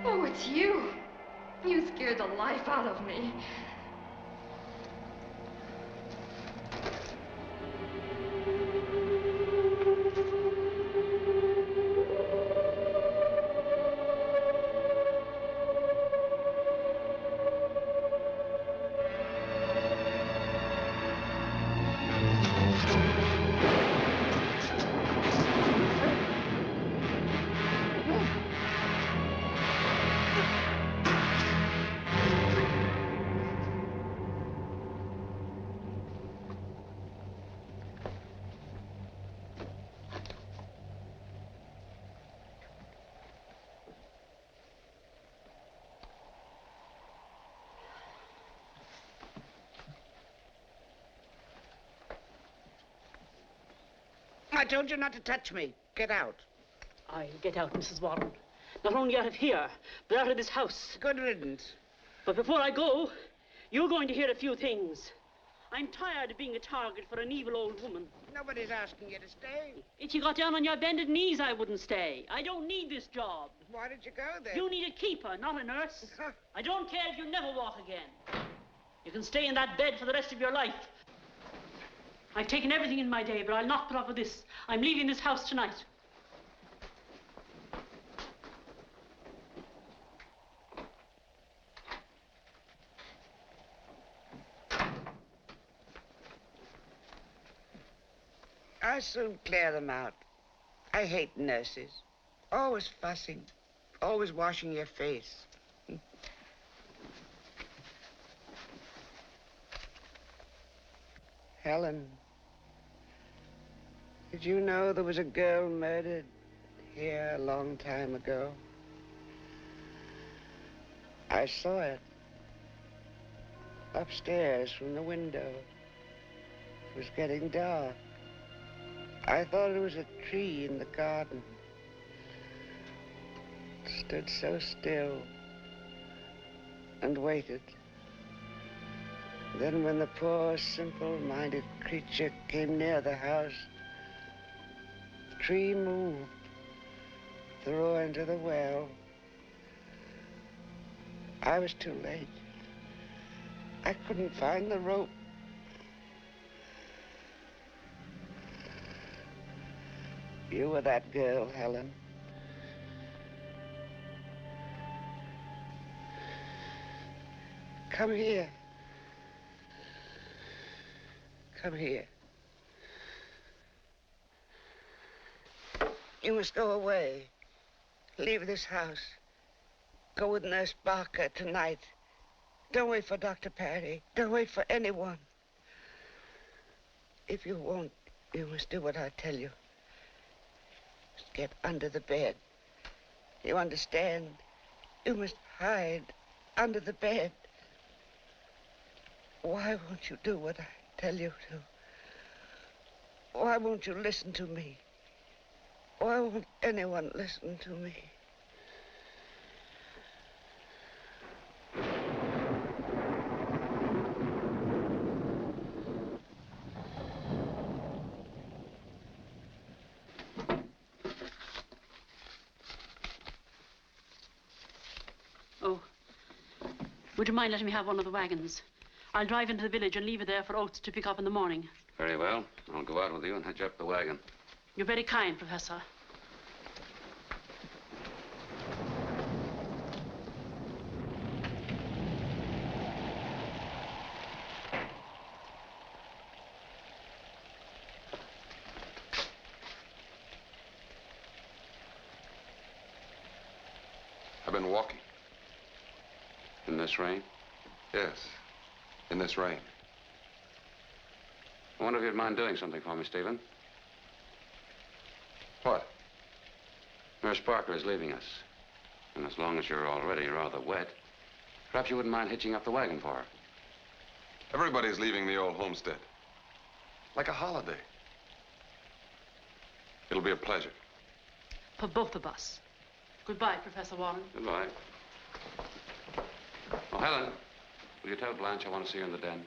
Oh, it's you. You scared the life out of me. I told you not to touch me. Get out. I'll get out, Mrs. Warren. Not only out of here, but out of this house. Good riddance. But before I go, you're going to hear a few things. I'm tired of being a target for an evil old woman. Nobody's asking you to stay. If you got down on your bended knees, I wouldn't stay. I don't need this job. Why did you go then? You need a keeper, not a nurse. I don't care if you never walk again. You can stay in that bed for the rest of your life. I've taken everything in my day, but I'll not put up with this. I'm leaving this house tonight. I'll soon clear them out. I hate nurses. Always fussing. Always washing your face. Helen, did you know there was a girl murdered here a long time ago? I saw it upstairs from the window. It was getting dark. I thought it was a tree in the garden. Stood so still and waited. Then when the poor, simple-minded creature came near the house, the tree moved, threw her into the well. I was too late. I couldn't find the rope. You were that girl, Helen. Come here. Come here. You must go away. Leave this house. Go with Nurse Barker tonight. Don't wait for Dr. Perry. Don't wait for anyone. If you won't, you must do what I tell you. Just get under the bed. You understand? You must hide under the bed. Why won't you do what I tell you to? Why won't you listen to me? Why won't anyone listen to me? Oh, would you mind letting me have one of the wagons? I'll drive into the village and leave it there for Oates to pick up in the morning. Very well. I'll go out with you and hitch up the wagon. You're very kind, Professor. I've been walking. In this rain? Yes, in this rain. I wonder if you'd mind doing something for me, Stephen. What? Nurse Barker is leaving us. And as long as you're already rather wet, perhaps you wouldn't mind hitching up the wagon for her. Everybody's leaving the old homestead. Like a holiday. It'll be a pleasure. For both of us. Goodbye, Professor Warren. Goodbye. Oh, Helen, will you tell Blanche I want to see her in the den?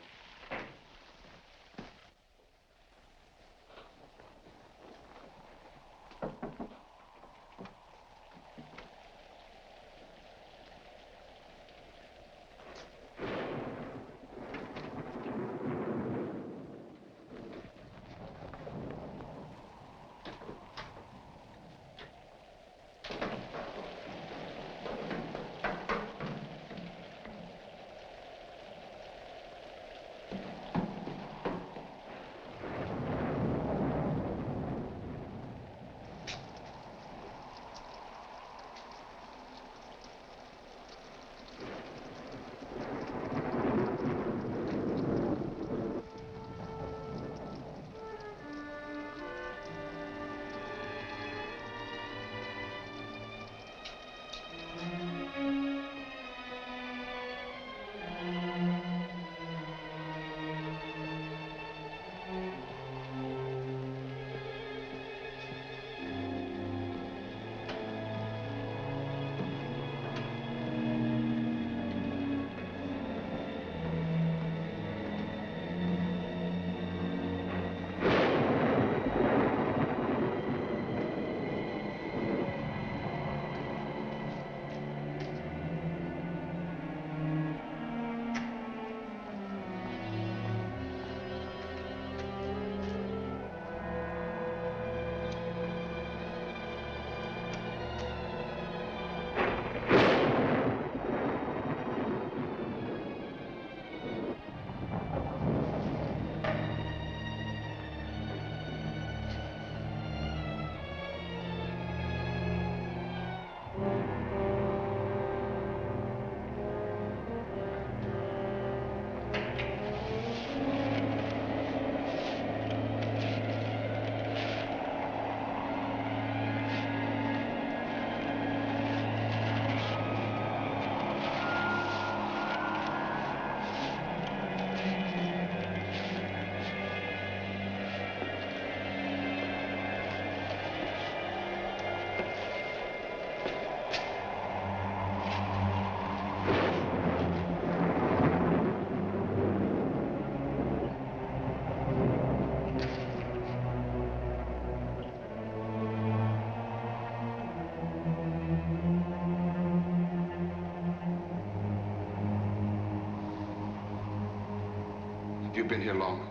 You've been here long.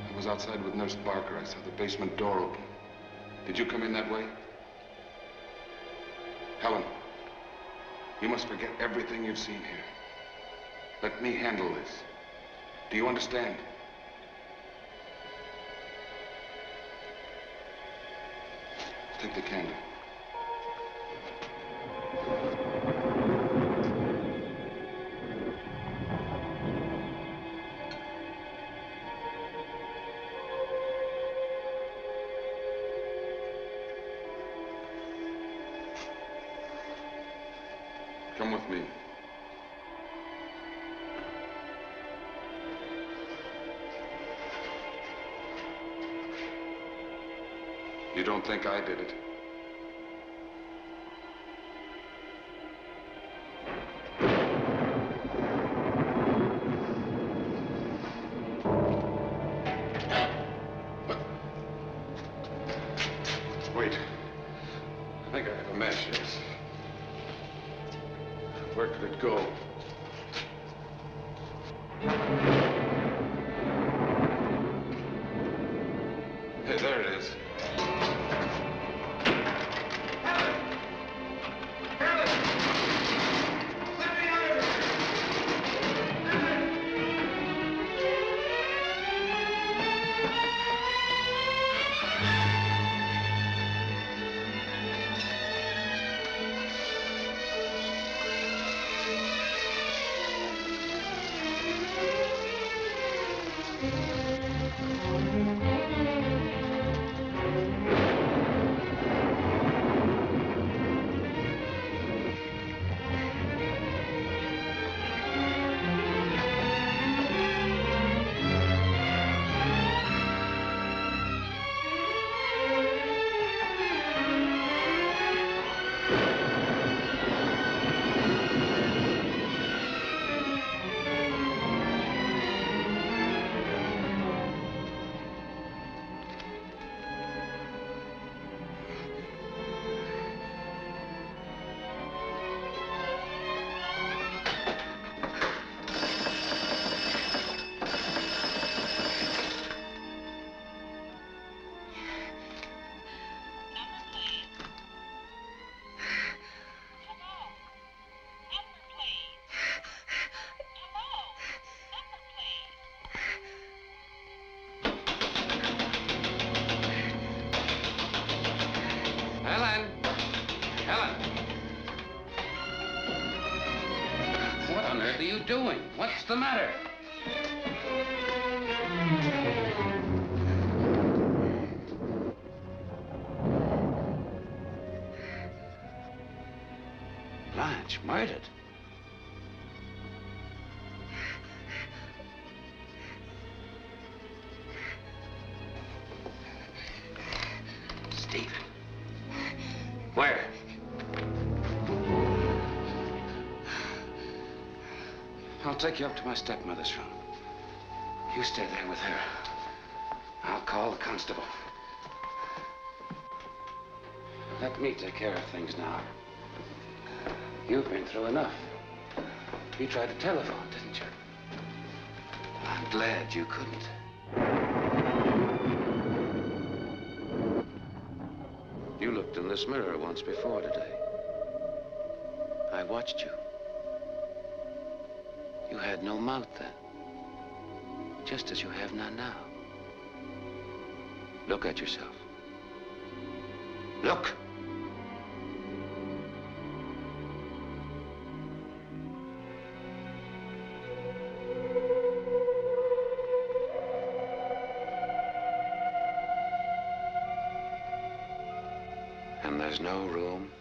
I was outside with Nurse Barker. I saw the basement door open. Did you come in that way? Helen, you must forget everything you've seen here. Let me handle this. Do you understand? Take the candle. Come with me. You don't think I did it? Wait. I think I have a match, yes. Where could it go? Hey, there it is. Helen! Helen! What on earth are you doing? What's the matter? Blanche, murdered? Stephen. Where? I'll take you up to my stepmother's room. You stay there with her. I'll call the constable. Let me take care of things now. You've been through enough. You tried to telephone, didn't you? I'm glad you couldn't. You looked in this mirror once before today. I watched you. You had no mouth then, just as you have none now. Look at yourself. Look! And there's no room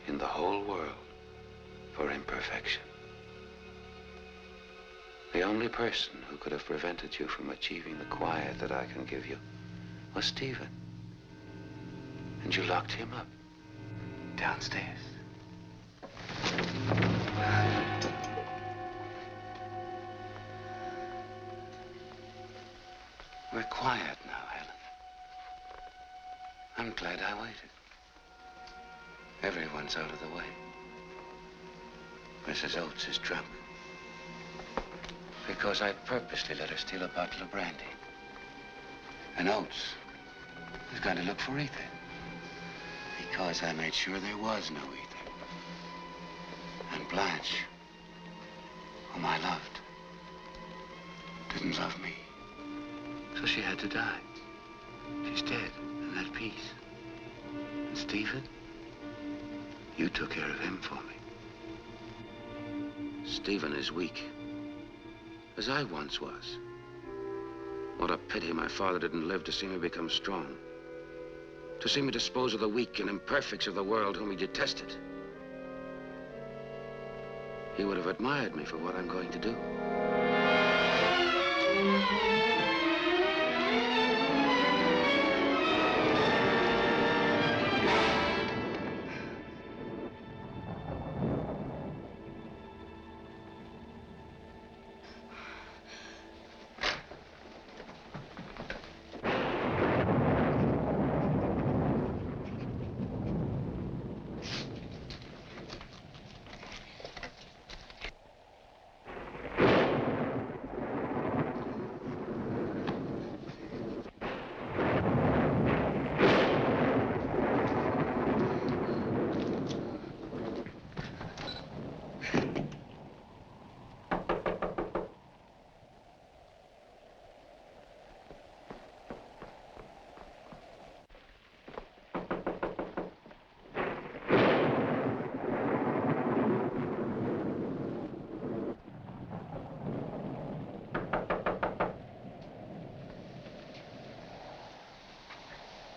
in the whole world for imperfection. The only person who could have prevented you from achieving the quiet that I can give you was Stephen. And you locked him up downstairs. We're quiet now, Helen. I'm glad I waited. Everyone's out of the way. Mrs. Oates is drunk. Because I purposely let her steal a bottle of brandy. And Oates was going to look for ether. Because I made sure there was no ether. And Blanche, whom I loved, didn't love me. So she had to die. She's dead, and at peace. And Stephen, you took care of him for me. Stephen is weak, as I once was. What a pity my father didn't live to see me become strong. To see me dispose of the weak and imperfects of the world whom he detested. He would have admired me for what I'm going to do.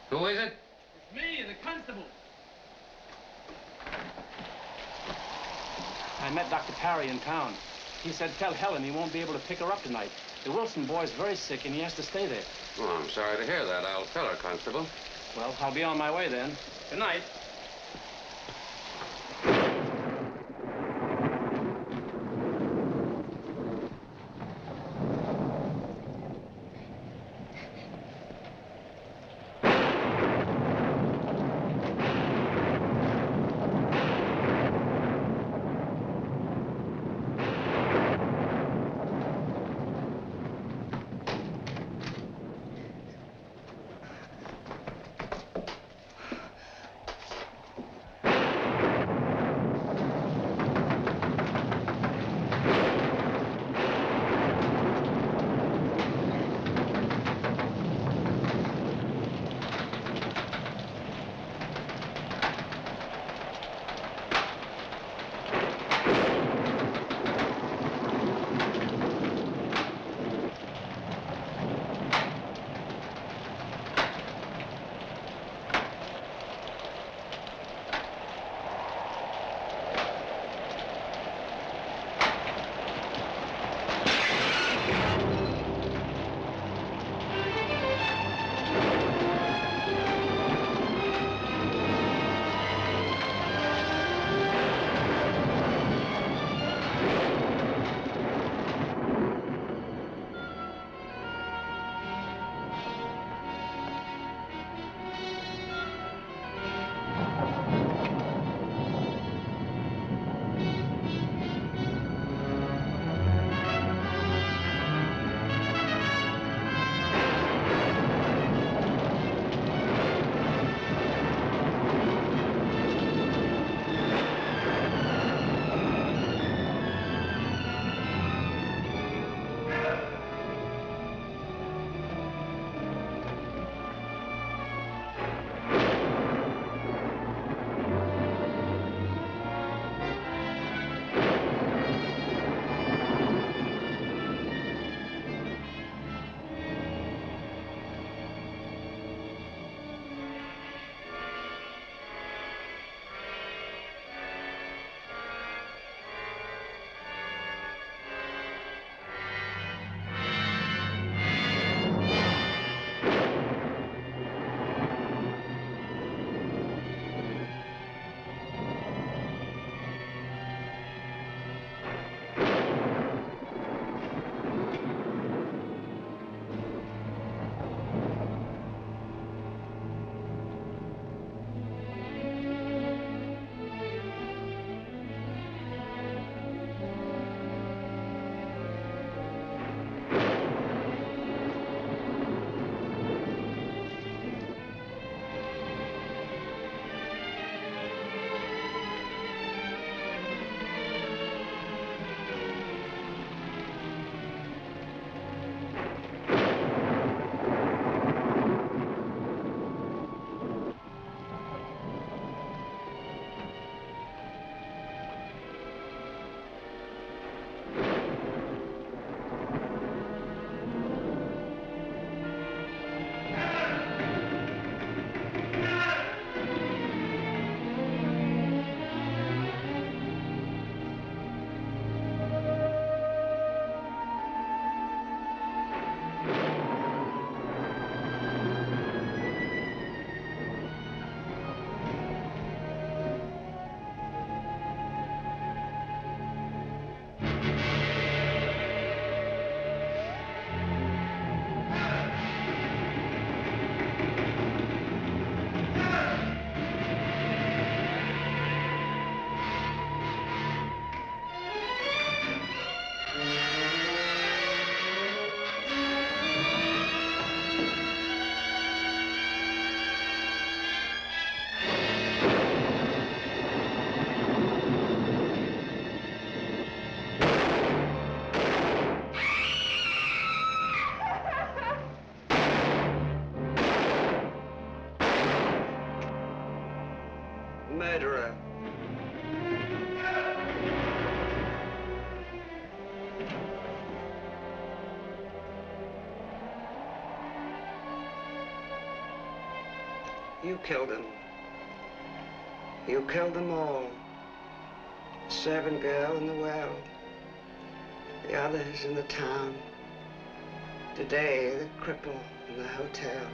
Who is it? It's me, the constable. I met Dr. Parry in town. He said, tell Helen he won't be able to pick her up tonight. The Wilson boy's very sick and he has to stay there. Oh, I'm sorry to hear that. I'll tell her, Constable. Well, I'll be on my way then. Good night. murderer. You killed him. You killed them all. The servant girl in the well. The others in the town. Today, the cripple in the hotel.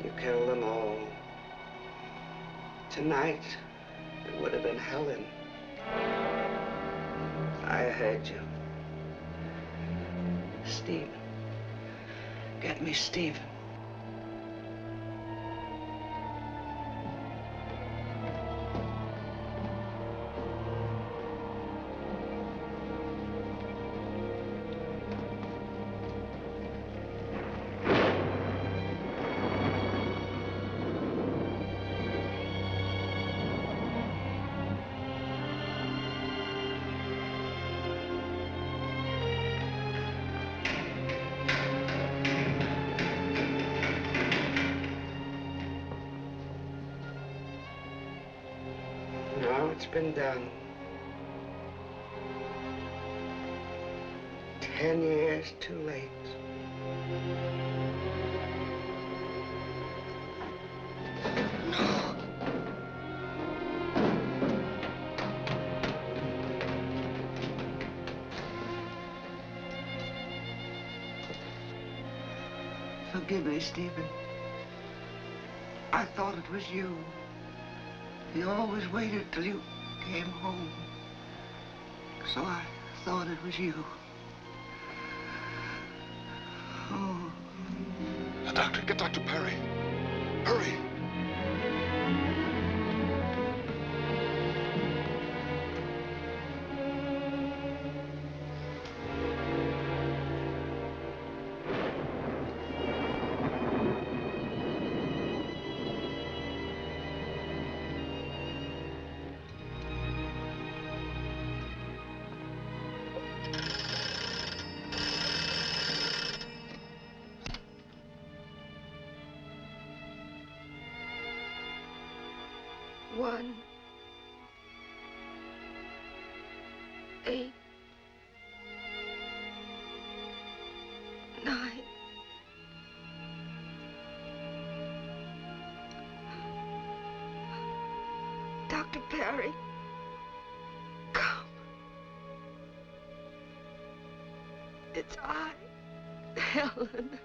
You killed them all. Tonight, it would have been Helen. I heard you. Stephen. Get me Stephen. Now it's been done. 10 years too late. No. Forgive me, Stephen. I thought it was you. You always waited till you came home. So I thought it was you. Oh. The doctor, get Dr. Perry. Hurry. One, 8, 9. Dr. Perry, come. It's I, Helen.